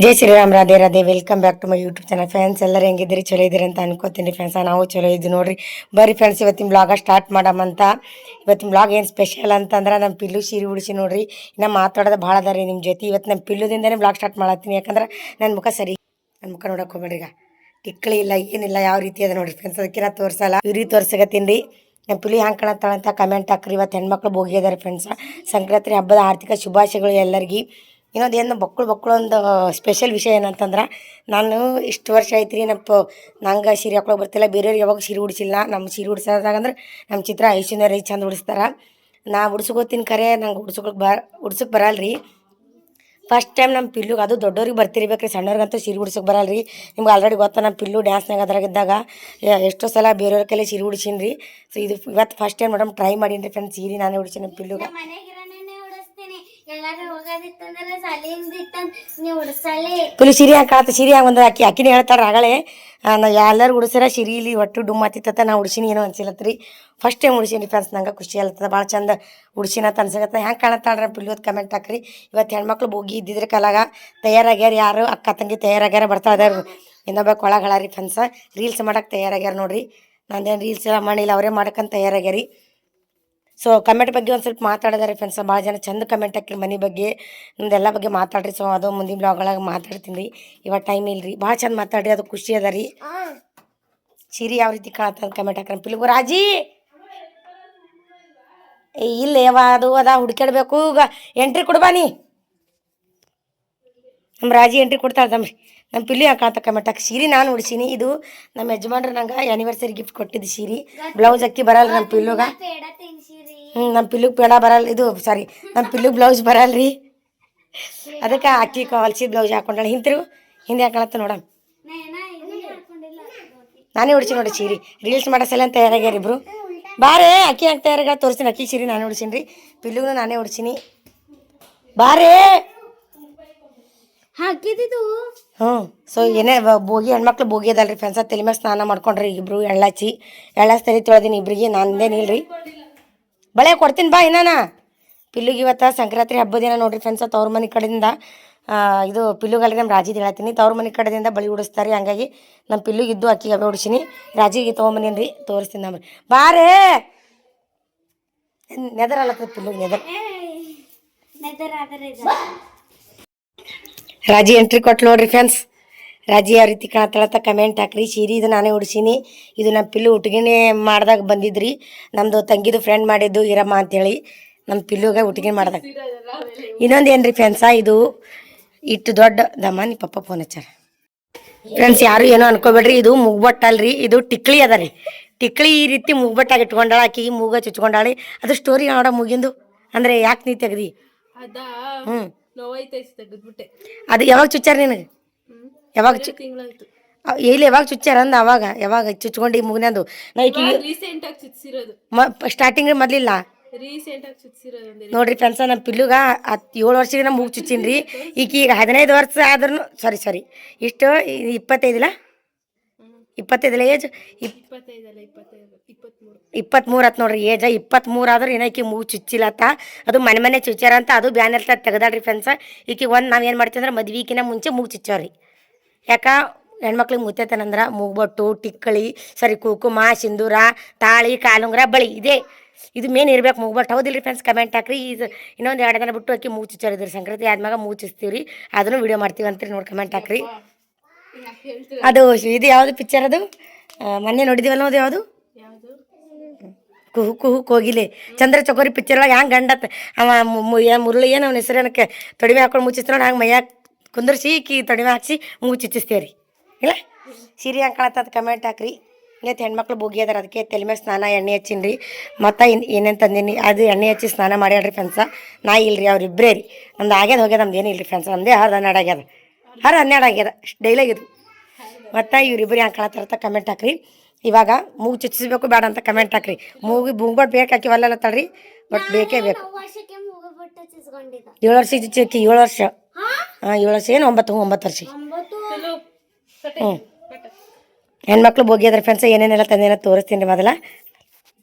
Jai Shriram, Radhe Radhe. Welcome back to my YouTube channel. Friends ಎಲ್ಲರೂ ಹೆಂಗಿದ್ದೀರಿ? ಚಲೋ ಇದ್ದೀರಿ ಅಂತ ಅನ್ಕೋತೀನಿ ಫ್ರೆಂಡ್ಸ್. ನಾವು ಚಲೋ ಇದ್ದೀವಿ ನೋಡ್ರಿ. ಬರ್ರಿ ಫ್ರೆಂಡ್ಸ್, ಇವತ್ತಿನ ಬ್ಲಾಗ ಸ್ಟಾರ್ಟ್ ಮಾಡಮಂತ. ಇವತ್ತಿನ ಬ್ಲಾಗ್ ಏನು ಸ್ಪೆಷಲ್ ಅಂತಂದ್ರೆ ನಮ್ಮ ಪಿಲ್ಲು ಸೀರೆ ಉಡಿಸಿ ನೋಡ್ರಿ. ಇನ್ನು ಮಾತಾಡೋದು ಭಾಳ ಅದ ರೀ ನಿಮ್ಮ ಜೊತೆ. ಇವತ್ತು ನಮ್ಮ ಪಿಲ್ಲುದಿಂದನೇ ಬ್ಲಾಗ್ ಸ್ಟಾರ್ಟ್ ಮಾಡತ್ತೀನಿ. ಯಾಕಂದ್ರೆ ನನ್ನ ಮುಖ ಸರಿ, ನನ್ನ ಮುಖ ನೋಡೋಕೆ ಹೋಗ್ಬೇಡ್ರಿ. ಈಗ ಟಿಕ್ಕಳಿ ಇಲ್ಲ, ಏನಿಲ್ಲ, ಯಾವ ರೀತಿ ಅದ ನೋಡ್ರಿ ಫ್ರೆಂಡ್ಸ್. ಅದಕ್ಕೆ ನಾ ತೋರಿಸಲ್ಲ, ಈ ರೀತಿ ತೋರ್ಸಕತ್ತೀನಿ ರೀ. ನಮ್ಮ ಪಿಲ್ಲಿ ಹ್ಯಾಂಗೆ ಕಾಣತ್ತಾಳಂತ ಕಮೆಂಟ್ ಹಾಕ್ರಿ. ಇವತ್ತು ಹೆಣ್ಮಕ್ಳು ಬೋಗಿ ಅದಾರೆ ಫ್ರೆಂಡ್ಸ್. ಸಂಕ್ರಾಂತಿ ಹಬ್ಬದ ಆರ್ಥಿಕ ಶುಭಾಶಯಗಳು ಎಲ್ಲರಿಗೂ. ಇನ್ನೊಂದು ಏನು ಬಕ್ಕಳು ಒಂದು ಸ್ಪೆಷಲ್ ವಿಷಯ ಏನಂತಂದ್ರೆ, ನಾನು ಇಷ್ಟು ವರ್ಷ ಆಯ್ತು ರೀ ನಂಗೆ ಸೀರೆ ಹಾಕೊಳಕ್ಕೆ ಬರ್ತಿಲ್ಲ. ಬೇರೆಯವ್ರಿಗೆ ಯಾವಾಗ ಸೀರೆ ಉಡಿಸಿಲ್ಲ. ನಮ್ಮ ಸೀರೆ ಉಡ್ಸೋದಾಗಂದ್ರೆ ನಮ್ಮ ಚಿತ್ರ ಐಶ್ವರ್ಯ ರೈ ಚಂದ ಉಡಿಸ್ತಾರೆ. ನಾ ಉಡ್ಸ್ಕೋತೀನಿ ಖರೆ, ನಂಗೆ ಉಡ್ಸೋಕೆ ಬರಲ್ಲ ರೀ. ಫಸ್ಟ್ ಟೈಮ್ ನಮ್ಮ ಪಿಲ್ಲುಗೆ, ಅದು ದೊಡ್ಡವ್ರಿಗೆ ಬರ್ತಿರ್ಬೇಕು ರೀ, ಸಣ್ಣವ್ರಿಗಂತೂ ಸೀರೆ ಉಡ್ಸೋಕೆ ಬರಲ್ಲ ರೀ. ನಿಮ್ಗೆ ಆಲ್ರೆಡಿ ಗೊತ್ತಾ, ನಮ್ಮ ಪಿಲ್ಲು ಡ್ಯಾನ್ಸ್ನಾಗ ಅದ್ರಾಗಿದ್ದಾಗ ಎಷ್ಟೋ ಸಲ ಬೇರೆಯವ್ರ ಕೈಲಿ ಸೀರೆ ಉಡ್ಸೀನಿ ರೀ. ಸೊ ಇದು ಇವತ್ತು ಫಸ್ಟ್ ಟೈಮ್ ಮೇಡಮ್ ಟ್ರೈ ಮಾಡೀನಿ ರೀ ಫ್ರೆಂಡ್ಸ್. ಸೀರೆ ನಾನೇ ಉಡ್ಸೀನಿ ನಮ್ಮ ಪಿಲ್ಲುಗೆ. ಪಿಲ್ಲು ಸೀರೆ ಹಂಗೆ ಕಾಣತ್ತೆ. ಸೀರೆ ಹಂಗೆ ಒಂದು ಅಕ್ಕಿನೇ ಹೇಳ್ತಾಳೆ ಆಗಲೇ, ನಾ ಎಲ್ಲರೂ ಉಡ್ಸಾರ ಸೀರೆ ಇಲ್ಲಿ ಒಟ್ಟು ಡುಮ್ ಹತ್ತಿತ್ತ. ನಾ ಉಡ್ಸಿನಿ ಏನೋ ಅನ್ಸಿಲ್ಲತ್ತ ರೀ. ಫಸ್ಟ್ ಟೈಮ್ ಉಡ್ಸೀನಿ ಫ್ರೆಂಡ್ಸ್. ನಂಗೆ ಖುಷಿ ಆಗ್ತದೆ, ಭಾಳ ಚಂದ ಉಡ್ಸಿನ ಅಂತ ಅನ್ಸಕತ್ತ. ಹೆಂಗೆ ಕಾಣತ್ತಾಳ್ರಿ ಪಿಲ್ಲುದ್ ಕಮೆಂಟ್ ಹಾಕ್ರಿ. ಇವತ್ತು ಹೆಣ್ಮಕ್ಳು ಬೋಗಿ ಇದ್ದಿದ್ರೆ ಕಾಲಾಗ ತಯಾರಾಗ್ಯಾರ. ಯಾರು ಅಕ್ಕ ತಂಗಿ ತಯಾರಾಗ್ಯಾರ, ಬರ್ತಾ ಇದಾರೆ. ಇನ್ನೊಬ್ಬ ಕೊಳಗಳ ರೀ ಫ್ರೆಂಡ್ಸ, ರೀಲ್ಸ್ ಮಾಡಕ್ಕೆ ತಯಾರಾಗ್ಯಾರ ನೋಡ್ರಿ. ನಂದೇನು ರೀಲ್ಸ್ ಎಲ್ಲ ಮಾಡಿಲ್ಲ, ಅವರೇ ಮಾಡಕ್ಕಂತ ತಯಾರಾಗ್ಯಾರಿ. ಸೊ ಕಮೆಂಟ್ ಬಗ್ಗೆ ಒಂದು ಸ್ವಲ್ಪ ಮಾತಾಡಿದಾರೆ ಫ್ರೆಂಡ್ಸ್. ಭಾಳ ಜನ ಚಂದ ಕಮೆಂಟ್ ಹಾಕಿರಿ ಮನೆ ಬಗ್ಗೆ, ನಮ್ದೆಲ್ಲ ಬಗ್ಗೆ ಮಾತಾಡ್ರಿ. ಸೊ ಅದು ಮುಂದಿನ ಬ್ಲಾಗೊಳಗೆ ಮಾತಾಡ್ತೀನಿ ರೀ. ಇವಾಗ ಟೈಮ್ ಇಲ್ಲ ರೀ. ಭಾಳ ಚಂದ ಮಾತಾಡ್ರಿ, ಅದು ಖುಷಿ ಅದ ರೀ. ಸೀರೆ ಯಾವ ರೀತಿ ಕಾಣತ್ತ ಅಂತ ಕಮೆಂಟ್ ಹಾಕ್ರಿ. ಪಿಲ್ಗು ರಾಜಿ ಇಲ್ಲ ಯಾವ ಅದು ಅದ ಹುಡ್ಕಾಡ್ಬೇಕು. ಈಗ ಎಂಟ್ರಿ ಕೊಡ್ಬಾನಿ, ನಮ್ಮ ರಾಜಿ ಎಂಟ್ರಿ ಕೊಡ್ತಾಳೆ ತಮ್ರಿ. ನಮ್ಮ ಪಿಲ್ಲಿ ಹಾಕಾತ ಕಮೆಂಟ್ ಹಾಕಿ. ಸೀರೆ ನಾನು ಉಡ್ಸೀನಿ. ಇದು ನಮ್ಮ ಯಜಮಾನ್ರು ನಂಗೆ ಆ್ಯನಿವರ್ಸರಿ ಗಿಫ್ಟ್ ಕೊಟ್ಟಿದ್ದು ಸೀರೆ. ಬ್ಲೌಸ್ ಅಕ್ಕಿ ಬರಲ್ಲ ನಮ್ಮ ಪಿಲ್ಲುಗ. ನಮ್ಮ ಪಿಲ್ಲುಗೆ ಪೇಡ ಬರಲ್ಲ. ಇದು ಸಾರಿ, ನಮ್ಮ ಪಿಲ್ಲುಗೆ ಬ್ಲೌಸ್ ಬರಲ್ಲ ರೀ. ಅದಕ್ಕೆ ಅಕ್ಕಿ ಹೊಲ್ಸಿದ ಬ್ಲೌಸ್ ಹಾಕೊಂಡಾಳೆ. ಹಿಂದೆ ಹಾಕೊಳತ್ತ ನೋಡಮ್. ನಾನೇ ಉಡ್ಸಿ ನೋಡಿ ಸೀರೆ. ರೀಲ್ಸ್ ಮಾಡೋ ಸಲ ಅಂತ ತಯಾರಾಗ್ಯಾರ ಇಬ್ರು. ಬಾರೇ ಅಕ್ಕಿ ಹಾಕಿ ತಯಾರಾಗ ತೋರಿಸ್ತೀನಿ. ಅಕ್ಕಿ ಸೀರೆ ನಾನೇ ಉಡ್ಸೀನಿ ರೀ. ಪಿಲ್ಲುಗೂ ನಾನೇ ಉಡ್ಸೀನಿ. ಬಾರೇ ಹಾಕಿದ್ದು. ಸೊ ಏನೇ ಬೋಗಿ, ಹೆಣ್ಮಕ್ಳು ಬೋಗಿ ಅದಲ್ರಿ ಫ್ರೆಂಡ್ಸ. ತಲೆ ಮ್ಯಾಗ ಸ್ನಾನ ಮಾಡ್ಕೊಂಡ್ರಿ ಇಬ್ರು. ಎಳ್ಳಾಚಿ ತಲೆ ತೊಳೆದೀನಿ ಇಬ್ರಿಗೆ. ನಂದೇನಿಲ್ಲ ರೀ. ಬಳೆ ಕೊಡ್ತೀನಿ ಬಾ. ಇನ್ನೂ ಪಿಲ್ಲುಗೆ ಇವತ್ತು ಸಂಕ್ರಾಂತಿ ಹಬ್ಬದ ದಿನ ನೋಡ್ರಿ ಫ್ರೆಂಡ್ಸ. ತವ್ರ ಮನೆ ಕಡೆಯಿಂದ ಇದು ಪಿಲ್ಲುಗಲ್ಲಿ ನಮ್ಮ ರಾಜಿದು ಹೇಳ್ತೀನಿ. ತವ್ರ ಮನೆ ಕಡೆಯಿಂದ ಬಳಿ ಉಡಿಸ್ತಾರೆ. ಹಂಗಾಗಿ ನಮ್ಮ ಪಿಲ್ಲುಗಿದ್ದು ಅಕ್ಕಿಗೆ ಹಬ್ಬ ಉಡಿಸೀನಿ. ರಾಜಿಗೆ ತೊಗೊಂಬಂದೀನಿ ರೀ, ತೋರಿಸ್ತೀನಿ ನಮ್ರಿ. ಬಾರೇ ನೆದರಲ್ಲತ್ತದ ಪಿಲ್ಲುಗೆ ನೆದರ್. ರಾಜಿ ಎಂಟ್ರಿ ಕೊಟ್ಟು ನೋಡ್ರಿ ಫ್ರೆಂಡ್ಸ್. ರಾಜಿ ಯಾವ ರೀತಿ ಕಾಣ್ತಾಳತ್ತ ಕಮೆಂಟ್ ಹಾಕ್ರಿ. ಸೀರೆ ಇದು ನಾನೇ ಉಡ್ಸೀನಿ. ಇದು ನಮ್ಮ ಪಿಲ್ಲು ಉಟ್ಗಿಣೆ ಮಾಡಿದಾಗ ಬಂದಿದ್ರಿ. ನಮ್ಮದು ತಂಗಿದು ಫ್ರೆಂಡ್ ಮಾಡಿದ್ದು ಇರಮ್ಮ ಅಂಥೇಳಿ ನಮ್ಮ ಪಿಲ್ಲುಗೆ ಉಟ್ಗಿಣೆ ಮಾಡ್ದಾಗ. ಇನ್ನೊಂದು ಏನು ರೀ ಫ್ರೆಂಡ್ಸ, ಇದು ಇಟ್ಟು ದೊಡ್ಡ ದಮ್ಮನಿ ಪಪ್ಪ ಫೋನ್ ಹಚ್ಚಾರ ಫ್ರೆಂಡ್ಸ್. ಯಾರು ಏನೋ ಅನ್ಕೋಬೇಡ್ರಿ. ಇದು ಮುಗ್ಬಟ್ಟಲ್ರಿ, ಇದು ಟಿಕ್ಳಿ ಅದ ರೀ. ಟಿಕ್ಳಿ ಈ ರೀತಿ ಮುಗ್ಬಟ್ಟಾಗಿ ಇಟ್ಕೊಂಡಾಳ. ಆಕಿಗೆ ಮೂಗ ಚುಚ್ಕೊಂಡಾಳಿ. ಅದು ಸ್ಟೋರಿ ನೋಡ ಮುಗಿಂದು. ಅಂದರೆ ಯಾಕೆ ನೀ ತೆಗ್ದಿ? ಅದು ಯಾವಾಗ ಚುಚ್ಚಾರ ನಿನಗೆ? ಯಾವಾಗ ಎಲ್ಲಿ ಯಾವಾಗ ಚುಚ್ಚಾರ ಅಂದ? ಯಾವಾಗ ಚುಚ್ಕೊಂಡು ಈ ಮುಗಿನಂದು ನಾ ಈಗ ಸ್ಟಾರ್ಟಿಂಗ್ ಮೊದಲಿಲ್ಲ ನೋಡ್ರಿ ಫ್ರೆಂಡ್ಸ. ನಮ್ಮ ಪಿಲ್ಲುಗ 7 ವರ್ಷಕ್ಕೆ ನಮ್ಮ ಮೂಗು ಚುಚ್ಚಿನಿ ರೀ. ಈಗ 15 ವರ್ಷ ಆದ್ರೂ ಸಾರಿ ಇಷ್ಟು 25 ಏಜ್ 23 ಆತ್ ನೋಡ್ರಿ ಏಜ್. 23 ಆದ್ರೆ ಏನೋ ಈಕಿ ಮೂಗು ಚುಚ್ಚಿಲ್ಲತ್ತ. ಅದು ಮನೆ ಚುಚ್ಚಾರ ಅಂತ ಅದು ಬ್ಯಾನ್ ಇರ್ತದೆ ತೆಗ್ದಾಡ್ರಿ ಫ್ರೆಂಡ್ಸ. ಈಕಿ ಒಂದು ನಾವು ಏನು ಮಾಡ್ತೀವಿ ಅಂದ್ರೆ ಮದ್ವಿಕಿನ ಮುಂಚೆ ಮೂಗು ಚುಚ್ಚಾವ್ರಿ. ಯಾಕೆ ಹೆಣ್ಮಕ್ಳಿಗೆ ಮುತ್ತೈತೇನಂದ್ರೆ ಮೂಗ್ಬೊಟ್ಟು, ಟಿಕ್ಕಳಿ, ಕುಂಕುಮ, ಸಿಂಧೂರ, ತಾಳಿ, ಕಾಲುಂಗ್ರ, ಬಳಿ ಇದು ಮೇನ್ ಇರ್ಬೇಕು ಮೂಗ್ಬಟ್ಟು. ಹೌದಿಲ್ಲ ರೀ ಫ್ರೆಂಡ್ಸ್? ಕಮೆಂಟ್ ಹಾಕ್ರಿ. ಇದು ಇನ್ನೊಂದು 2 ದಿನ ಬಿಟ್ಟು ಅಕ್ಕಿ ಮೂಗು ಚುಚ್ಚಾರಿದ್ರಿ. ಸಂಕ್ರಾಂತಿ ಆದ್ಮ್ಯಾಗ ಮೂಗು ಚುಚ್ತೀವಿ ರೀ. ಅದನ್ನು ವಿಡಿಯೋ ಮಾಡ್ತೀವಿ ಅಂತೀರಿ ನೋಡಿ. ಕಮೆಂಟ್ ಹಾಕ್ರಿ. ಅದು ಇದು ಯಾವುದು ಪಿಕ್ಚರ್? ಅದು ಮೊನ್ನೆ ನೋಡಿದೀವಲ್ಲ, ಅದು ಯಾವುದು? ಕುಹು ಕುಹು ಕೋಗಿಲೆ. ಚಂದ್ರ ಚಕೋರಿ ಪಿಕ್ಚರ್ ಒಳಗೆ ಹ್ಯಾಂಗೆ ಗಂಡತ್ ಅವ ಮುರಳಿ ಏನು ಅವ್ನ ಹೆಸರೇನಕ್ಕೆ ತೊಡಿಮೆ ಹಾಕೊಂಡು ಮುಚ್ಚಿಸ್ತಾರ ನೋಡಿ. ಹಂಗೆ ಮೈಯಾಗ ಕುಂದರ್ಸಿ ಈಕಿ ತೊಡಿಮೆ ಹಾಕ್ಸಿ ಮೂಗು ಚುಚ್ಚಿಸ್ತೇವೆ ರೀ. ಇಲ್ಲ ಸೀರೆ ಹಂಗೆ ಕಾಣತ್ತದ ಕಮೆಂಟ್ ಹಾಕ್ರಿ. ಇವತ್ತು ಹೆಣ್ಮಕ್ಳು ಬೋಗಿ ಅದಾರ. ಅದಕ್ಕೆ ತಲೆ ಮ್ಯಾಗ ಸ್ನಾನ ಎಣ್ಣೆ ಹಚ್ಚಿನಿ ರೀ. ಮತ್ತು ಏನೇನು ತಂದೀನಿ ಅದು ಎಣ್ಣೆ ಹಚ್ಚಿ ಸ್ನಾನ ಮಾಡ್ಯಾಡ್ರಿ ಫ್ರೆಂಡ್ಸ. ನಾ ಇಲ್ರಿ, ಅವ್ರಿಬ್ಬರೇ ರೀ. ನಮ್ದು ಹೋಗ್ಯದ ನಮ್ದು ಏನಿಲ್ಲ ರೀ ಫ್ರೆಂಡ್ಸ್. ನಮ್ಮದೇ 12 ಆಗ್ಯದ. 12 ಆಗ್ಯದ ಅಷ್ಟು ಡೈಲಾಗಿದ್ದು. ಮತ್ತು ಇವ್ರಿಬ್ಬರು ಹಂಗೆ ಕಾಣತ್ತಾರತ್ತ ಕಮೆಂಟ್ ಹಾಕ್ರಿ. ಇವಾಗ ಮೂಗು ಚುಚ್ಚಿಸ್ಬೇಕು ಬೇಡ ಅಂತ ಕಮೆಂಟ್ ಹಾಕ್ರಿ. ಮೂಗ್ಬಟ್ಟು ಬೇಕು ಹಾಕಿವಲ್ಲ ತಳ್ರಿ, ಬಟ್ ಬೇಕೇ ಬೇಕು. 7 ವರ್ಷ ಚುಚ್ಚಿ 7 ವರ್ಷ. 7 ವರ್ಷ ಏನು 9 ವರ್ಷ. ಹೆಣ್ಮಕ್ಳು ಬೋಗಿ ಅದ್ರ ಫ್ರೆಂಡ್ಸ. ಏನೇನೆಲ್ಲ ತಂದೇನ ತೋರಿಸ್ತೀನಿ ರೀ ಮೊದಲ.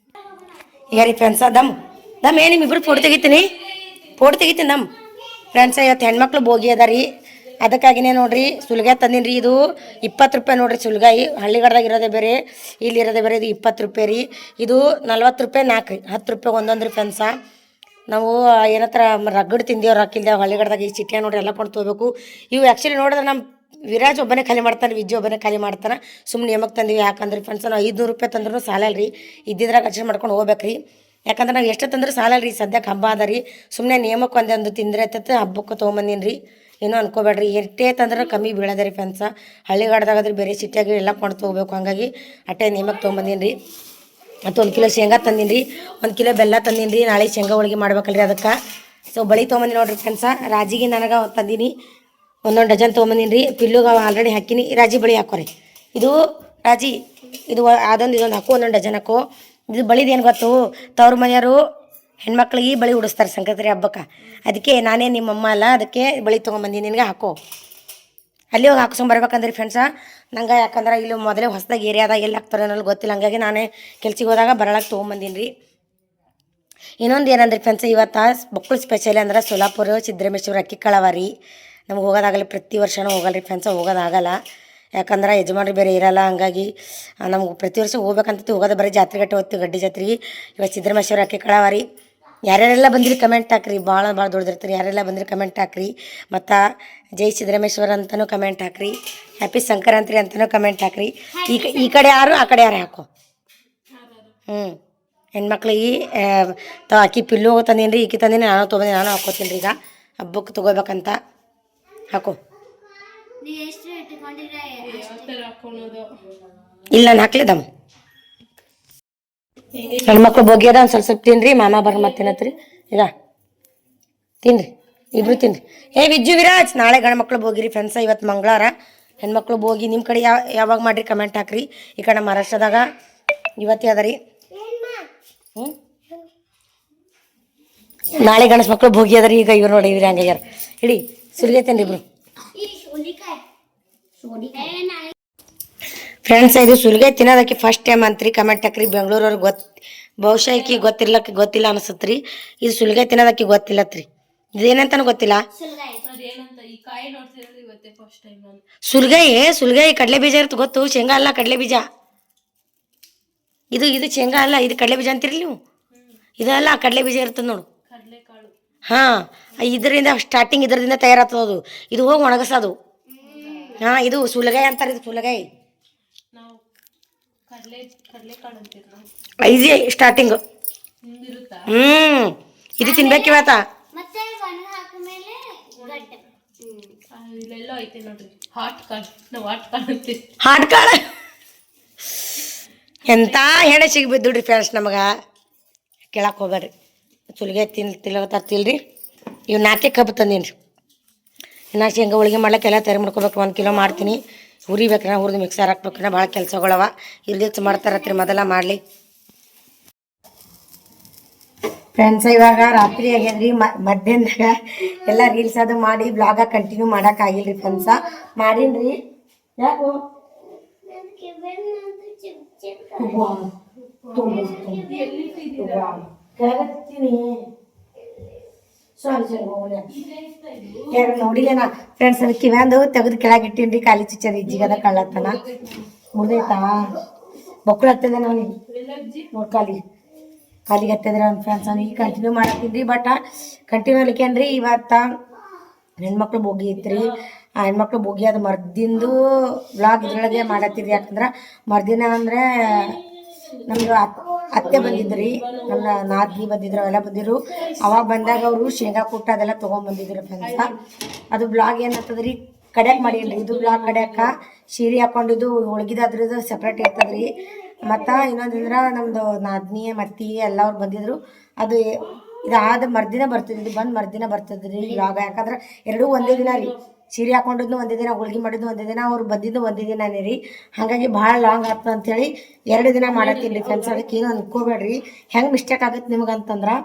ಈಗ ರೀ ಫ್ರೆಂಡ್ಸ ದಮ್ ಏನು ನಿಮ್ಮಿಬ್ರು ಫೋಟೋ ತೆಗಿತೀನಿ ನಮ್ಮ ಫ್ರೆಂಡ್ಸ. ಇವತ್ತು ಹೆಣ್ಮಕ್ಳು ಬೋಗಿ ಅದ ರೀ. ಅದಕ್ಕಾಗಿನೇ ನೋಡ್ರಿ ಸುಲ್ಗಾಯಿ ತಂದೀನಿ ರೀ. ಇದು 20 ರೂಪಾಯಿ ನೋಡ್ರಿ ಸುಲ್ಗಾಯಿ. ಹಳ್ಳಿಗಡ್ದಾಗ ಇರೋದೇ ಬೇರೆ, ಇಲ್ಲಿ ಇರೋದೇ ಬೇರೆ. ಇದು 20 ರೂಪಾಯಿ ರೀ. ಇದು 40 ರೂಪಾಯಿ 4 ರೀ, 10 ರೂಪಾಯಿ ಒಂದೊಂದು ರೀ ಫ್ರೆಂಡ್ಸ. ನಾವು ಏನತ್ರ ರಗಡ್ ತಿಂದೇವ್ರು ಹಾಕಿಲ್ದೇವು ಹಳ್ಳಿಗಡ್ದಾಗ. ಈ ಚಿಟ್ಟಿಯ ನೋಡ್ರಿ ಎಲ್ಲ ಕೊಂಡು ತೊಗೋಬೇಕು. ಇವು ಆ್ಯಕ್ಚುಲಿ ನೋಡಿದ್ರೆ ನಮ್ಮ ವಿರಾಜ್ ಒಬ್ಬನೇ ಖಾಲಿ ಮಾಡ್ತಾನೆ, ವಿಜ್ಜು ಒಬ್ಬನೇ ಖಾಲಿ ಮಾಡ್ತಾನೆ. ಸುಮ್ಮನೆ ನೇಮಕ್ಕೆ ತಂದೀವಿ. ಯಾಕಂದ್ರೆ ಫ್ರೆಂಡ್ಸ್ ನಾವು 500 ರೂಪಾಯಿ ತಂದ್ರೂ ಸಾಲಲ್ಲ ರೀ. ಇದ್ದಿದ್ರಾಗ ಅಡ್ಜಸ್ಟ್ ಮಾಡ್ಕೊಂಡು ಹೋಗ್ಬೇಕು ರೀ. ಯಾಕಂದ್ರೆ ನಾವು ಎಷ್ಟು ತಂದ್ರೆ ಸಾಲಲ್ಲ ರೀ. ಸದ್ಯಕ್ಕೆ ಹಬ್ಬ ಅದ ರೀ. ಸುಮ್ಮನೆ ನೇಮಕ್ಕೆ ಒಂದೊಂದು ತಿಂದ್ರೆ ಆಯ್ತತ್ತೆ. ಹಬ್ಬಕ್ಕೆ ತೊಗೊಂಬಂದೀನಿ ರೀ. ಏನೂ ಅನ್ಕೋಬೇಡ್ರಿ. ಎಷ್ಟೇ ತಂದ್ರೆ ಕಮ್ಮಿ ಬೀಳೋದ ರೀ ಫ್ರೆಂಡ್ಸ. ಹಳ್ಳಿಗಾಡ್ದಾಗದ್ರೆ ಬೇರೆ ಸಿಟಿಯಾಗಿ ಎಲ್ಲ ಕೊಂಡು ತೊಗೋಬೇಕು. ಹಾಗಾಗಿ ಅಟ್ಟೆ ನೇಮಕ್ಕೆ ತೊಗೊಂಬಂದೀನಿ ರೀ. ಮತ್ತು 1 ಕಿಲೋ ಶೇಂಗಾ ತಂದೀನಿ ರೀ, 1 ಕಿಲೋ ಬೆಲ್ಲ ತಂದೀನಿ ರೀ. ನಾಳೆ ಶೇಂಗಾ ಹೋಳಿಗೆ ಮಾಡ್ಬೇಕಲ್ರಿ ಅದಕ್ಕೆ. ಸೊ ಬಳಿ ತೊಗೊಂಬಂದಿನಿ ನೋಡ್ರಿ ಫ್ರೆಂಡ್ಸ. ರಾಜಿಗೆ ನನಗೆ ತಂದೀನಿ ಒಂದೊಂದು ಡಜನ್ ತೊಗೊಂಬಂದೀನಿ ರೀ. ಪಿಲ್ಲುಗೆ ಆಲ್ರೆಡಿ ಹಾಕಿನಿ. ರಾಜಿ ಬಳಿ ಹಾಕೋರಿ. ಇದು ರಾಜಿ ಇದು ಅದೊಂದು ಇದೊಂದು ಹಾಕು, ಒಂದೊಂದು ಡಜನ್ ಹಾಕು. ಇದು ಬಳಿದು ಏನು ಗೊತ್ತು, ತವ್ರ ಮನೆಯವರು ಹೆಣ್ಮಕ್ಳಿಗೆ ಬಳಿ ಉಡಿಸ್ತಾರೆ ಸಂಕ್ರಾಂತಿ ಹಬ್ಬಕ್ಕೆ. ಅದಕ್ಕೆ ನಾನೇ ನಿಮ್ಮಮ್ಮ ಅಲ್ಲ, ಅದಕ್ಕೆ ಬಳಿ ತೊಗೊಂಬಂದೀನಿ. ನಿನಗೆ ಹಾಕೋ. ಅಲ್ಲಿ ಹೋಗಿ ಹಾಕ್ಸ್ಕೊಂಬರ್ಬೇಕಂದ್ರಿ ಫ್ರೆಂಡ್ಸ. ನಂಗೆ ಯಾಕಂದ್ರೆ ಇಲ್ಲಿ ಮೊದಲೇ ಹೊಸದಾಗಿ ಏರಿಯಾದಾಗ ಎಲ್ಲಿ ಹಾಕ್ತಾರೆ ಅನ್ನೋದು ಗೊತ್ತಿಲ್ಲ. ಹಂಗಾಗಿ ನಾನೇ ಕೆಲ್ಸಕ್ಕೆ ಹೋದಾಗ ಬರಳಕ್ಕೆ ತೊಗೊಂಬಂದೀನಿ ರೀ. ಇನ್ನೊಂದು ಏನಂದ್ರೆ ಫ್ರೆಂಡ್ಸ್, ಇವತ್ತು ಮಕ್ಕಳು ಸ್ಪೆಷಲ್ ಅಂದ್ರೆ ಸೋಲಾಪುರ ಸಿದ್ದರಾಮೇಶ್ವರ ಅಕ್ಕಿ ಕಳವ ರೀ. ನಮ್ಗೆ ಹೋಗೋದಾಗಲ್ಲ, ಪ್ರತಿ ವರ್ಷವೂ ಹೋಗಲ್ಲ ರೀ ಫ್ರೆಂಡ್ಸ. ಹೋಗೋದಾಗಲ್ಲ ಯಾಕಂದ್ರೆ ಯಜಮಾನ್ರು ಬೇರೆ ಇರಲ್ಲ. ಹಂಗಾಗಿ ನಮ್ಗೆ ಪ್ರತಿ ವರ್ಷ ಹೋಗ್ಬೇಕಂತ ಹೋಗೋದು ಬರೀ ಜಾತ್ರೆಗಟ್ಟೆ ಹೋಗ್ತೀವಿ, ಗಡ್ಡಿ ಜಾತ್ರೆಗೆ. ಇವತ್ತು ಸಿದ್ದರಾಮೇಶ್ವರ ಅಕ್ಕಿ ಕಳವ ರೀ. ಯಾರ್ಯಾರೆಲ್ಲ ಬಂದಿರಿ ಕಮೆಂಟ್ ಹಾಕ್ರಿ. ಭಾಳ ದೊಡ್ಡದಿರ್ತೀರಿ. ಯಾರೆಲ್ಲ ಬಂದಿರಿ ಕಮೆಂಟ್ ಹಾಕ್ರಿ. ಮತ್ತು ಜೈ ಸಿದ್ದರಾಮೇಶ್ವರ ಅಂತಲೂ ಕಮೆಂಟ್ ಹಾಕ್ರಿ. ಹ್ಯಾಪಿ ಸಂಕ್ರಾಂತಿ ಅಂತಲೂ ಕಮೆಂಟ್ ಹಾಕ್ರಿ. ಈ ಕಡೆ ಯಾರು ಆ ಕಡೆ ಯಾರು ಹಾಕೋ. ಹೆಣ್ಮಕ್ಳಿಗೆ ಅಕ್ಕಿ ಪಿಲ್ಲು ತಂದೀನಿ ರೀ. ಈಕಿ ತಂದೀನಿ, ನಾನು ತೊಗೊಂಡಿನಿ. ನಾನು ಹಾಕೋತೀನಿ ರೀ. ಈಗ ಹಬ್ಬಕ್ಕೆ ತೊಗೋಬೇಕಂತ ಹಾಕೋ. ಇಲ್ಲ ನಾನು ಹಾಕ್ಲಿದಮ್ಮ. ಹೆಣ್ಮಕ್ಳು ಬೋಗ್ಯದ ಒಂದು ಸ್ವಲ್ಪ ತಿನ್ರಿ. ಮಾಮ ಬರ್ರಿ ಮತ್ತೆ ತಿನ್ನತ್ರಿ. ಈಗ ತಿನ್ರಿ, ಇಬ್ರು ತಿನ್ರಿ. ವಿಜ್ಜು ವಿರಾಜ್, ನಾಳೆ ಗಂಡ್ಮಕ್ಳು ಬೋಗಿರಿ ಫ್ರೆಂಡ್ಸ. ಇವತ್ತು ಮಂಗಳವಾರ, ಹೆಣ್ಮಕ್ಳು ಬೋಗಿ. ನಿಮ್ಮ ಕಡೆ ಯಾವಾಗ ಮಾಡಿರಿ ಕಮೆಂಟ್ ಹಾಕ್ರಿ. ಈ ಕಡೆ ಮಹಾರಾಷ್ಟ್ರದಾಗ ಇವತ್ತೇ ಅದ ರೀ. ನಾಳೆ ಗಣಸ್ ಮಕ್ಳು ಬೋಗಿ ಅದ ರೀ. ಈಗ ಇವ್ರು ನೋಡಿ ಇವ್ರು ಹಂಗಾಗ್ಯಾರ. ಇಡಿ ಸುಲಿಗೆ ತಿನ್ರಿ ಇಬ್ರು ಫ್ರೆಂಡ್ಸ್. ಇದು ಸುಲಿಗೆ ತಿನ್ನೋದಕ್ಕೆ ಫಸ್ಟ್ ಟೈಮ್ ಅಂತ್ರಿ. ಕಮೆಂಟ್ ಹಾಕ್ರಿ. ಬೆಂಗಳೂರವ್ರಿಗೆ ಬಹುಶಃ ಈಕಿ ಗೊತ್ತಿಲ್ಲ ಅನ್ಸತ್ ರೀ. ಇದು ಸುಲಿಗೆ ತಿನ್ನೋದಕ್ಕೆ ಗೊತ್ತಿಲ್ಲತ್ರಿ. ಇದೇನಂತಾನು ಗೊತ್ತಿಲ್ಲ. ಸುಲ್ಗಾಯಿ ಕಡಲೆ ಬೀಜ ಇರುತ್ತೆ ಗೊತ್ತು. ಶೇಂಗಾ ಅಲ್ಲ, ಕಡಲೆ ಬೀಜ. ಇದು ಶೇಂಗಾ ಅಲ್ಲ, ಇದು ಕಡಲೆ ಬೀಜ ಅಂತೀರಿ ನೀವು. ಇದಲ್ಲ, ಕಡಲೆ ಬೀಜ ಇರ್ತದೆ ನೋಡು. ಹಾಂ, ಇದರಿಂದ ಸ್ಟಾರ್ಟಿಂಗ್ ಇದರಿಂದ ತಯಾರಾಗ್ತದೆ. ಇದು ಹೋಗಿ ಒಣಗಸೋದು. ಹಾಂ, ಇದು ಸುಲಗಾಯಿ ಅಂತಾರೆ. ಇದು ಸುಲಗಾಯಿ. ಇದು ಸ್ಟಾರ್ಟಿಂಗ್. ಇದು ತಿನ್ಬೇಕು ಇವತ್ತ. ಹಾಟ್ ಕಾಳ ಎಂತ ಹೆಣೆ ಸಿಗ್ಬಿದ್ದುಡ್ರಿ ಫ್ರೆಂಡ್ಸ್. ನಮಗೆ ಕೇಳಕ್ಕೆ ಹೋಗ್ಬೇಡ್ರಿ. ಸುಲಿಗೆ ತಿಲ್ರಿ. ಇವು 4 ಕಬ್ಬು ತಂದೀನಿ ರೀ. ಇನ್ನು ಶೇಂಗಾ ಹೋಳಿಗೆ ಮಾಡ್ಲಿಕ್ಕೆ ಎಲ್ಲ ತಯಾರು ಮಾಡ್ಕೋಬೇಕು. 1 ಕಿಲೋ ಮಾಡ್ತೀನಿ. ಹುರಿಬೇಕ್ರೆ ಹುರಿದು ಮಿಕ್ಸರ್ ಹಾಕ್ಬೇಕ್ರೆ ಭಾಳ ಕೆಲಸಗಳವ. ಇರ್ದಿತ್ತು ಮಾಡ್ತಾರತ್ರಿ ಮೊದಲ ಮಾಡಲಿ ಫ್ರೆಂಡ್ಸ್. ಇವಾಗ ರಾತ್ರಿ ಆಗ್ಯದ್ರಿ. ಮಧ್ಯಾಹ್ನದಾಗ ಎಲ್ಲ ರೀಲ್ಸ್ ಅದು ಮಾಡಿ ಬ್ಲಾಗ ಕಂಟಿನ್ಯೂ ಮಾಡೋಕ್ಕಾಗಿಲ್ರಿ ಫ್ರೆಂಡ್ಸ. ಮಾಡೀನಿ. ಯಾಕೋ ನೋಡಿಲ್ಲ ಫ್ರೆಂಡ್ಸ್. ಅದು ಕಿವ್ಯಾಂದು ತೆಗೆದು ಕೆಳಗೆ ಇಟ್ಟೀನಿ ರೀ. ಖಾಲಿ ಚುಚ್ಚದ ಇಜ್ಜಿಗದ ಕಳ್ಳತ್ತನ ಮುರ್ದೈತಾ ಬೊಕ್ಕಳು ಹತ್ತದ. ನೋಡಿ ಕಾಲಿಗೆ ಹತ್ತದ್ರೆ ನನ್ನ ಫ್ರೆಂಡ್ಸ್. ನಾನು ಈಗ ಕಂಟಿನ್ಯೂ ಮಾಡತ್ತೀನಿ ರೀ. ಬಟ್ ಕಂಟಿನ್ಯೂ ಅನ್ಕೇನ್ರಿ. ಇವತ್ತು ಹೆಣ್ಮಕ್ಳು ಬೋಗಿ ಐತ್ರಿ. ಆ ಹೆಣ್ಮಕ್ಳು ಬೋಗಿ ಅದು ಮರ್ದಿಂದು ಬ್ಲಾಗ್ ಇದ್ರೊಳಗೆ ಮಾಡತ್ತೀರಿ. ಯಾಕಂದ್ರೆ ಮರ್ದಿನ ಅಂದರೆ ನಮ್ದು ಅತ್ತೆ ಬಂದಿದ್ರಿ, ನನ್ನ ನಾದ್ನಿ ಬಂದಿದ್ರು, ಅವೆಲ್ಲ ಬಂದಿದ್ರು. ಅವಾಗ ಬಂದಾಗ ಅವರು ಶೇಂಗಾ ಕುಟ್ಟ ಅದೆಲ್ಲ ತೊಗೊಂಬಂದಿದ್ರು ಫ್ರೆಂಡ್ಸ. ಅದು ಬ್ಲಾಗ್ ಏನಂತದ್ರಿ, ಕಡ್ಯಾಕ್ ಮಾಡೀನಿ. ಇದು ಬ್ಲಾಗ್ ಕಡ್ಯಾಕ ಸೀರೆ ಹಾಕೊಂಡಿದ್ದು ಹೋಳ್ಗಿದಾದ್ರದ್ದು ಸಪ್ರೇಟ್ ಇರ್ತದ್ರಿ. ಮತ್ತು ಇನ್ನೊಂದಂದ್ರೆ ನಮ್ಮದು ನಾದ್ನಿ ಮತ್ತಿ ಎಲ್ಲವ್ರು ಬಂದಿದ್ರು. ಅದು ಇದಾದ ಮರ್ದಿನ ಬರ್ತದೆ. ಇದು ಬಂದು ಮರ್ದಿನ ಬರ್ತದ್ರಿ ಬ್ಲಾಗ. ಯಾಕಂದ್ರೆ ಎರಡೂ ಒಂದೇ ದಿನ ರೀ. ಸೀರೆ ಹಾಕೊಂಡಿದ್ದು ಒಂದೇ ದಿನ, ಹೋಳ್ಗೆ ಮಾಡಿದ್ದು ಒಂದೇ ದಿನ, ಅವ್ರು ಬಂದಿದ್ದು ಒಂದೇ ದಿನನೇ ರೀ. ಹಾಗಾಗಿ ಭಾಳ ಲಾಂಗ್ ಆಗ್ತದೆ ಅಂಥೇಳಿ 2 ದಿನ ಮಾಡತ್ತೀನಿ ರೀ ಫ್ರೆಂಡ್ಸ್. ಅದಕ್ಕೆ ಏನು ಅನ್ಕೋಬೇಡ್ರಿ. ಹೆಂಗೆ ಮಿಸ್ಟೇಕ್ ಆಗುತ್ತೆ ನಿಮ್ಗೆ ಅಂತಂದ್ರೆ,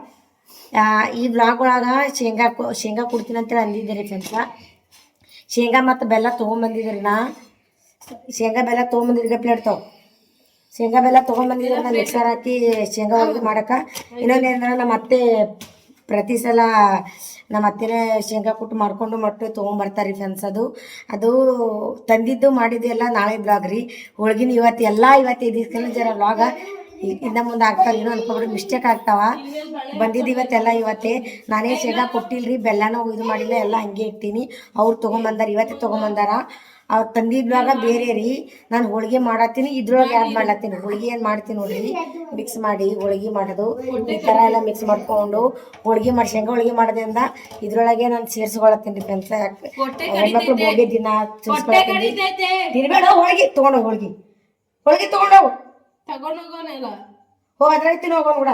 ಈ ಬ್ಲಾಗ್ ಒಳಗೆ ಶೇಂಗಾ ಕೊಡ್ತೀನಿ ಅಂತೇಳಿ ಅಂದಿದ್ದೀರಿ ಫ್ರೆಂಡ್ಸ. ಶೇಂಗಾ ಮತ್ತು ಬೆಲ್ಲ ತೊಗೊಂಬಂದಿದ್ರಿ. ಶೇಂಗಾ ಬೆಲ್ಲ ತೊಗೊಂಬಂದಿದ್ರಿ. ಪ್ಲೇಟ್ ಶೇಂಗಾ ಬೆಲ್ಲ ತೊಗೊಂಬಂದಿದ್ರೆ ನಾನು ಮಿಕ್ಸರ್ ಹಾಕಿ ಶೇಂಗಾ ಹೋಳಿಗೆ ಮಾಡೋಕೆ. ಇನ್ನೊಂದು ಏನಂದ್ರೆ ನಮ್ಮ ಅತ್ತೆ ಪ್ರತಿ ಸಲ ನಮ್ಮ ಅತ್ತೆನೇ ಶೇಂಗಾ ಕುಟ್ಟು ಮಾಡ್ಕೊಂಡು ಮೊಟ್ಟೆ ತೊಗೊಂಬರ್ತಾರೆ ರೀ ಫ್ರೆಂಡ್ಸ್. ಅದು ತಂದಿದ್ದು ಮಾಡಿದ್ದು ಎಲ್ಲ ನಾಳೆ ಬ್ಲಾಗ್ ರೀ. ಹೋಳ್ಗಿನ ಇವತ್ತು ಇದಕ್ಕೆ ಜರ ಬ್ಲಾಗ ಇನ್ನ ಮುಂದೆ ಆಗ್ತಾರೆ, ಏನೋ ಅನ್ಕೊಬಿಡ್ರಿ ಮಿಸ್ಟೇಕ್ ಆಗ್ತಾವ. ಬಂದಿದ್ದು ಇವತ್ತೇ ನಾನೇ ಶೇಂಗಾ ಕೊಟ್ಟಿಲ್ರಿ, ಬೆಲ್ಲನೂ ಇದು ಮಾಡಿಲ್ಲ, ಎಲ್ಲ ಹಂಗೆ ಇಟ್ಟೀನಿ. ಅವ್ರು ತೊಗೊಂಬಂದಾರ, ಇವತ್ತೇ ತೊಗೊಂಬಂದಾರ. ಅವ್ರು ತಂದಿದ್ವಾಗ ಬೇರೆ ರೀ. ನಾನು ಹೋಳಿಗೆ ಮಾಡತ್ತೀನಿ, ಇದ್ರೊಳಗೆ ಆ್ಯಡ್ ಮಾಡ್ಲತ್ತೀನಿ. ಹೋಳಿಗೆ ಏನು ಮಾಡ್ತೀನಿ ನೋಡ್ರಿ, ಮಿಕ್ಸ್ ಮಾಡಿ ಹೋಳಿಗೆ ಮಾಡೋದು ಈ ಥರ ಎಲ್ಲ ಮಿಕ್ಸ್ ಮಾಡ್ಕೊಂಡು ಹೋಳಿಗೆ ಮಾಡಿ ಶೇಂಗಾ ಹೋಳಿಗೆ ಮಾಡೋದ್ರಿಂದ ಇದ್ರೊಳಗೆ ನಾನು ಸೇರಿಸ್ಕೊಳತ್ತೀನಿ ರೀ ಫ್ರೆಂಡ್ಸ್. ಹೆಣ್ಮಕ್ಳು ಬೋಗೆ ದಿನ ಸೇರಿಸ್ಕೊಳತ್ತೀನಿ. ತಿನ್ಬೇಡ ಹೋಳಿಗೆ ತೊಗೊಂಡೋಗಿ, ಹೋಳಿಗೆ ತೊಗೊಂಡೋಗು ಅದ್ರೈತಿ ಹೋಗೋಣ ಕೂಡ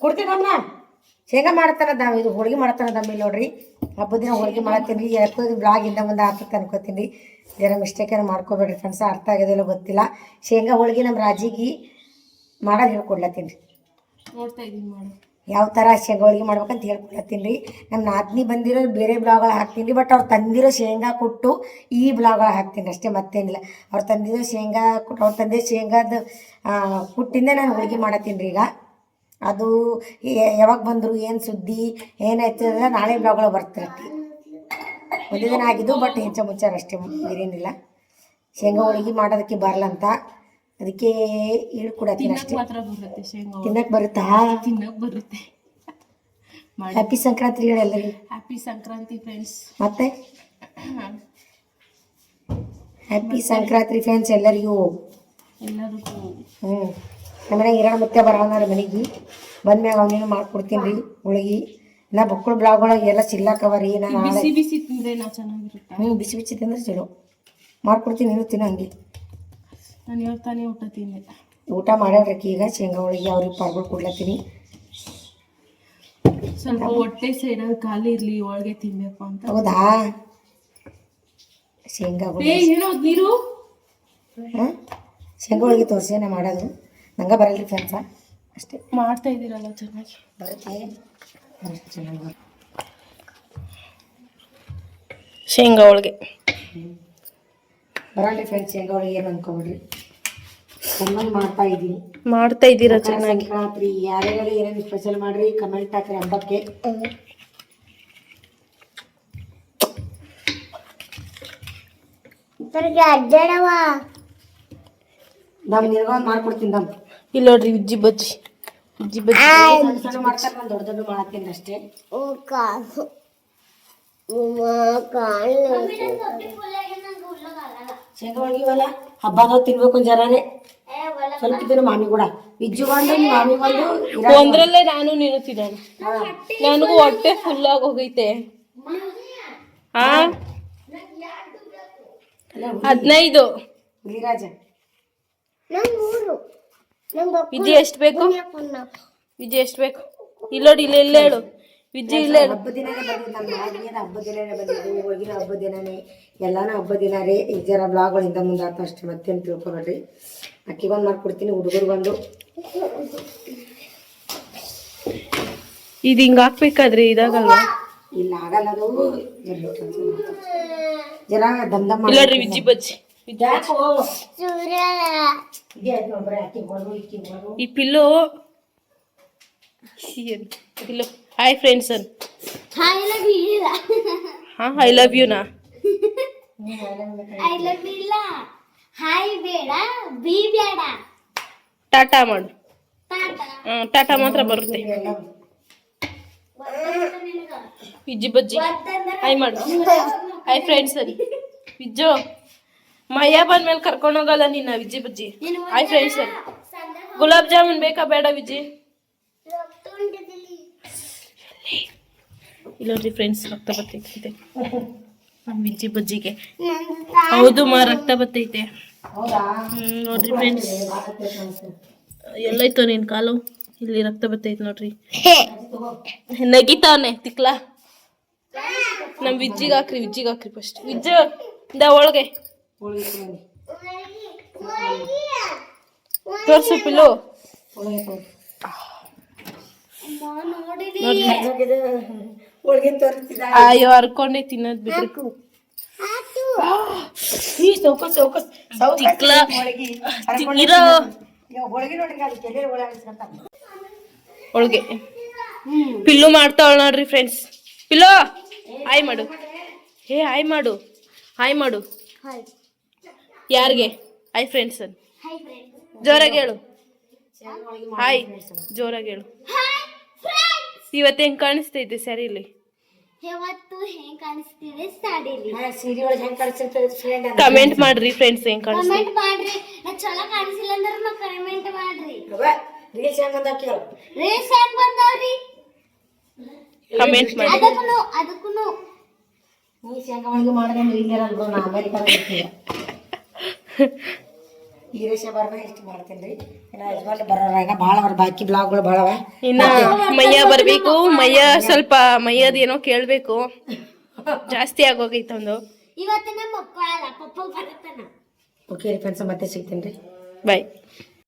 ಕೊಡ್ತೀನಿ ನಮ್ಮನ್ನ. ಶೇಂಗಾ ಮಾಡ್ತಾನ ಇದು ಹೋಳಿಗೆ ಮಾಡ್ತಾನ ದಮ್ಮಿ ನೋಡ್ರಿ. ಹಬ್ಬದ ದಿನ ಹೋಳಿಗೆ ಮಾಡತ್ತೀನಿ ರೀ. ಯಾಕೋ ಬ್ಲಾಗಿಂದ ಮುಂದೆ ಆಗ್ತದೆ ಅನ್ಕೋತೀನಿ ರೀ. ಜರ ಮಿಸ್ಟೇಕ್ ಏನು ಮಾಡ್ಕೋಬೇಡ್ರಿ ಫ್ರೆಂಡ್ಸ್, ಅರ್ಥ ಆಗೋದಿಲ್ಲ ಗೊತ್ತಿಲ್ಲ. ಶೇಂಗಾ ಹೋಳಿಗೆ ನಮ್ಮ ರಾಜಿಗೆ ಮಾಡೋದು ಹೇಳ್ಕೊಡ್ಲತ್ತೀನಿ ರೀ. ನೋಡ್ತಾ ಇದ್ದೀನಿ ಮಾಡು ಯಾವ ಥರ ಶೇಂಗಾ ಹೋಳಿಗೆ ಮಾಡ್ಬೇಕಂತ ಹೇಳ್ಕೊಡ್ತೀನಿ ರೀ. ನಮ್ಮ ನಾದಿನಿ ಬಂದಿರೋ ಬೇರೆ ಬ್ಲಾಗ್ಗಳು ಹಾಕ್ತೀನಿ ರೀ, ಬಟ್ ಅವ್ರು ತಂದಿರೋ ಶೇಂಗಾ ಕೊಟ್ಟು ಈ ಬ್ಲಾಗ್ಗಳು ಹಾಕ್ತೀನಿ ಅಷ್ಟೇ, ಮತ್ತೇನಿಲ್ಲ. ಅವ್ರು ತಂದಿರೋ ಶೇಂಗಾ ಕೊಟ್ಟು ಅವ್ರು ತಂದಿರೋ ಶೇಂಗಾದ ಕುಟ್ಟಿಂದ ನಾನು ಹೋಳಿಗೆ ಮಾಡತ್ತೀನಿ ರೀ. ಈಗ ಅದು ಯಾವಾಗ ಬಂದರು, ಏನು ಸುದ್ದಿ ಏನಾಯ್ತು ಅಂದ್ರೆ ನಾಳೆ ಬ್ಲಾಗ್ಗಳು ಬರ್ತಿರತ್ತೆ. ಒಂದೇ ದಿನ ಆಗಿದ್ದು, ಬಟ್ ಹೆಚ್ಚು ಮುಚ್ಚಾರ ಅಷ್ಟೇ, ಬೇರೇನಿಲ್ಲ. ಶೇಂಗಾ ಹೋಳಿಗೆ ಮಾಡೋದಕ್ಕೆ ಬರಲ್ಲಂತ, ಅದಕ್ಕೆ ಹೇಳ್ಕೊಡತ್ತೀನಿ ಅಷ್ಟೇ. ತಿನ್ನಕ್ಕೆ ಬರುತ್ತಾ? ತಿನ್ನಕ್ಕೆ ಬರುತ್ತೆ. ಹ್ಯಾಪಿ ಸಂಕ್ರಾಂತಿ ಎಲ್ಲರಿಗೂ. Happy Sankranti friends. ಮತ್ತೆ ಹ್ಯಾಪಿ ಸಂಕ್ರಾಂತಿ ಫ್ರೆಂಡ್ಸ್ ಎಲ್ಲರಿಗೂ. ನಮ್ಮ ಮನೆಗೆ ಎರಡು ಮುತ್ತೆ ಬರೋಣ ಮನೆಗೆ ಬಂದ್ಮ್ಯಾಗ ಅವನೇನು ಮಾಡ್ಕೊಡ್ತೀನಿ ರೀ ಹೋಳಿಗೆ. ನಾ ಬಕ್ಕಳು ಬ್ಲಾಗ್ಗಳಿಗೆ ಎಲ್ಲ ಚಿಲ್ಲಾಕವ ರೀ. ನಾನು ಬಿಸಿ ಬಿಸಿ ತಿಂದರೆ ನಾವು ಚೆನ್ನಾಗಿರುತ್ತೆ. ಬಿಸಿ ಬಿಸಿ ತಿಂದ್ರೆ ಚಲೋ ಮಾಡ್ಕೊಡ್ತೀನಿ, ನೀನು ತಿನ್ನೋ ಹಂಗೆ. ನಾನು ಹೇಳ್ತಾನೆ ಊಟ ತಿಂದೆ. ಊಟ ಮಾಡ್ಯಾಡ್ರಕ್ಕೆ ಈಗ ಶೇಂಗಾ ಹೋಳಿಗೆ ಅವ್ರಿಗೆ ಪಾರ್ಗಳು ಕೊಡ್ಲತ್ತೀನಿ. ಸ್ವಲ್ಪ ಹೊಟ್ಟೆ ಸೈಡಲ್ಲಿ ಖಾಲಿ ಇರಲಿ, ಒಳಗೆ ತಿನ್ಬೇಕು ಅಂತ. ಹೌದಾ? ಶೇಂಗಾ ಹೋಳಿಗೆ ನೀರು ಶೇಂಗಾ ಹೋಳಿಗೆ ತೋರಿಸೇನ ಮಾಡೋದು ನಂಗೆ ಬರಲ್ರಿ ಫ್ರೆಂಡ್ಸ, ಅಷ್ಟೇ. ಮಾಡ್ತಾ ಇದ್ದೀರಲ್ಲ ಚೆನ್ನಾಗಿ ಬರುತ್ತೆ, ಚೆನ್ನಾಗಿ ಶೇಂಗಾ ಹೋಳಿಗೆ ಬರಲ್ರಿ ಫ್ರೆಂಡ್ಸ್. ಶೇಂಗಾ ಹೋಳಿಗೆ ಏನು ಅನ್ಕೊಬಿಡ್ರಿ, ಚೆನ್ನಾಗಿ ಮಾಡ್ತಾ ಇದ್ದೀರಾ ಚೆನ್ನಾಗಿ. ಸಂಕ್ರಾಂತಿ ಯಾರ್ಯಾರು ಏನೇನು ಸ್ಪೆಷಲ್ ಮಾಡ್ರಿ ಕಮೆಂಟ್ ಹಾಕ್ರಿ ಹಬ್ಬಕ್ಕೆ. ದಮ್ ನಿರ್ವಾಹ ಮಾಡ್ಕೊಡ್ತೀನಿ. ದಮ್ ಇಲ್ಲ ನೋಡ್ರಿ, ಉಜ್ಜಿ ಬಜ್ಜಿ ಸಣ್ಣ ಮಾಡ್ತಾರೆ, ನಾನು ದೊಡ್ಡ ದೊಡ್ಡ ಮಾಡತ್ತೀನಿ ಅಷ್ಟೇ. ಶೇಂಗಾ ಹೋಳಿಗೆವಲ್ಲ ಹಬ್ಬದ ತಿನ್ಬೇಕು ಜರಾನೆ. ಸ್ವಲ್ಪ ದಿನ ಮಾಮಿ ಕೂಡ ವಿಜ್ಜು ಬಂದು ಮಾಮಿ ಬಂದು ಒಂದ್ರಲ್ಲೇ ನಾನು ನೀನು ತಿನ್ನೋಣ. ನನಗೂ ಹೊಟ್ಟೆ ಫುಲ್ ಆಗಿ ಹೋಗೈತೆ. 15 ಗಿರಿರಾಜ ವಿಜಿ ಎಷ್ಟು ಬೇಕು? ವಿಜಿ ಎಷ್ಟು ಬೇಕು? ಇಲ್ಲೋಡಿ, ಇಲ್ಲ ಹೇಳು ವಿಜಿ, ಇಲ್ಲ ಹೇಳು. ಹಬ್ಬದ ದಿನನೇ ಬಂದಿದ್ದು ನಮ್ಮ ಮಾದಿನಿಯದ ಹಬ್ಬದ ದಿನನೇ ಬಂದಿದ್ದು, ಹೋಳಿಗೆ ಹಬ್ಬದ ದಿನನೇ, ಎಲ್ಲಾನು ಹಬ್ಬದ ದಿನ ರೀ. ಈ ಜರ ಬ್ಲಾಗ್ಗಳಿಂದ ಮುಂದೆ ಆತ ಅಷ್ಟೇ, ಮತ್ತೇನು ತಿಳ್ಕೊಬೇಡ್ರಿ. ಅಕ್ಕಿ ಬಂದು ಮಾಡ್ಕೊಡ್ತೀನಿ, ಹುಡುಗರು ಬಂದು ಇದು ಹಿಂಗೆ ಹಾಕ್ಬೇಕಾದ್ರೆ ಇದಾಗಲ್ವ? ಇಲ್ಲ ಆಗಲ್ಲ, ಅದು ಜರ ದಮ್ ದಮ್ ಇಲ್ಲರಿ ವಿಜ್ಜಿ ಬಜ್ಜಿ. ಈ ಪಿಲ್ಲು ಹಾಯ್ ಫ್ರೆಂಡ್ಸ್ ಅನ್. ಹಾಂ ಐ ಲವ್ ಯು ನಾ. ಟಾಟಾ ಮಾಡು. ಟಾಟಾ ಮಾತ್ರ ಬರುತ್ತೆ. ವಿಜ್ಜಿ ಬಜ್ಜಿ ಹಾಯ್ ಮಾಡು. ಹಾಯ್ ಫ್ರೆಂಡ್ಸ್ ಅನ್. ವಿಜ್ಜು ಮಯ್ಯ ಬಂದ್ಮೇಲೆ ಕರ್ಕೊಂಡು ಹೋಗಲ್ಲ ನಿನ್ನ ವಿಜ್ಜಿ ಬಜ್ಜಿ. ಹಾಯ್ ಫ್ರೆಂಡ್ಸ್ ಅನ್. ಗುಲಾಬ್ ಜಾಮೂನ್ ಬೇಕಾ ಬೇಡ ವಿಜ್ಜಿ? ಇಲ್ಲೋಡ್ರಿ ಫ್ರೆಂಡ್ಸ್, ರಕ್ತ ಬರ್ತೈತೆ ವಿಜ್ಜಿ ಬಜ್ಜಿಗೆ. ಹೌದು ರಕ್ತ ಬರ್ತೈತೆ. ನೋಡ್ರಿ ಫ್ರೆಂಡ್ಸ್, ಎಲ್ಲೈತೋ ನಿನ್ ಕಾಲು? ಇಲ್ಲಿ ರಕ್ತ ಬರ್ತೈತೆ ನೋಡ್ರಿ. ನಗಿತಾವನೆ ತಿಕ್ಲಾ. ನಮ್ ವಿಜ್ಜಿಗೆ ಹಾಕ್ರಿ ಫಸ್ಟ್. ವಿಜ್ಜು ಒಳಗೆ ತೋರ್ಸು ಪಿಲ್ಲು. ಅಯ್ಯೋ ಹರ್ಕೊಂಡೆ ತಿನ್ನೋದ್ ಬಿಡ್ರಿ. ಹೋಳಿಗೆ ಪಿಲ್ಲು ಮಾಡ್ತಾವಳ ನೋಡ್ರಿ ಫ್ರೆಂಡ್ಸ್. ಪಿಲ್ಲು ಹಾಯ್ ಮಾಡು. ಹೇ ಹಾಯ್ ಮಾಡು, ಹಾಯ್ ಮಾಡು. ಯಾರಿಗೆ? ಹಾಯ್ ಫ್ರೆಂಡ್ಸ್ ಅನ್ ಜೋರಾಗಿ ಹೇಳು. ಹಾಯ್ ಜೋರಾಗಿ ಹೇಳು. ಇವತ್ತು ಹೆಂಗ್ ಕಾಣಿಸ್ತೈತೆ ಸ್ಯಾರಿಲಿ? ಇವತ್ತು ಹೆಂಗ್ ಕಾಣಿಸ್ತಿದೆ ಸಾಡಿಲಿ? ಸೀರೆ ಒಳಗೆ ಹೆಂಗ್ ಕಾಣಿಸ್ತಿರ್ತದೆ ಫ್ರೆಂಡ್? ಕಮೆಂಟ್ ಮಾಡ್ರಿ ಫ್ರೆಂಡ್ಸ್ ಹೆಂಗ್ ಕಾಣಿಸ್ತೈತೆ. ಕಮೆಂಟ್ ಮಾಡ್ರಿ. ನಾ ಚಲೋ ಕಾಣಿಸಿಲ್ಲ ಅಂದ್ರೆ ಕಮೆಂಟ್ ಮಾಡ್ರಿ. ರೀಲ್ಸ್ ಹೆಂಗ್ ಬಂದಾವ ಕೇಳು. ರೀಲ್ಸ್ ಹೆಂಗ್ ಬಂದಾವ್ರಿ? ಕಮೆಂಟ್ ಮಾಡಿ. ಅದಕ್ಕೂನು ನೀ ಶೇಂಗಾ ಒಳಗೆ ಮಾಡಿದ್ರೆ ಇಲ್ಲೇ ನಾನು ನಾ ಅಮೇರಿಕಾ ಈರೇಶ ಬರ್ಬೇ ಇಷ್ಟು ಮಾಡ್ತೀನಿ ರೀ. ಇನ್ನು ಯಜಮಾನ್ರು ಬರೋರಾಗ ಭಾಳ ಅವ್ರ ಬಾಕಿ ಬ್ಲಾಗ್ಗಳು ಭಾಳವ. ಇನ್ನ ಮಯ್ಯ ಬರ್ಬೇಕು. ಮಯ್ಯ ಸ್ವಲ್ಪ ಮಯ್ಯದ ಏನೋ ಕೇಳ್ಬೇಕು, ಜಾಸ್ತಿ ಆಗೋಗೈತೆ ಒಂದು. ಇವತ್ತು ನಮ್ಮ ಮಕ್ಕಳ ಪಪ್ಪ ಬರತ್ತಾನ. ಓಕೆ ರೀ ಫ್ರೆಂಡ್ಸ್, ಮತ್ತೆ ಸಿಗ್ತೀನಿ ರೀ. ಬಾಯ್.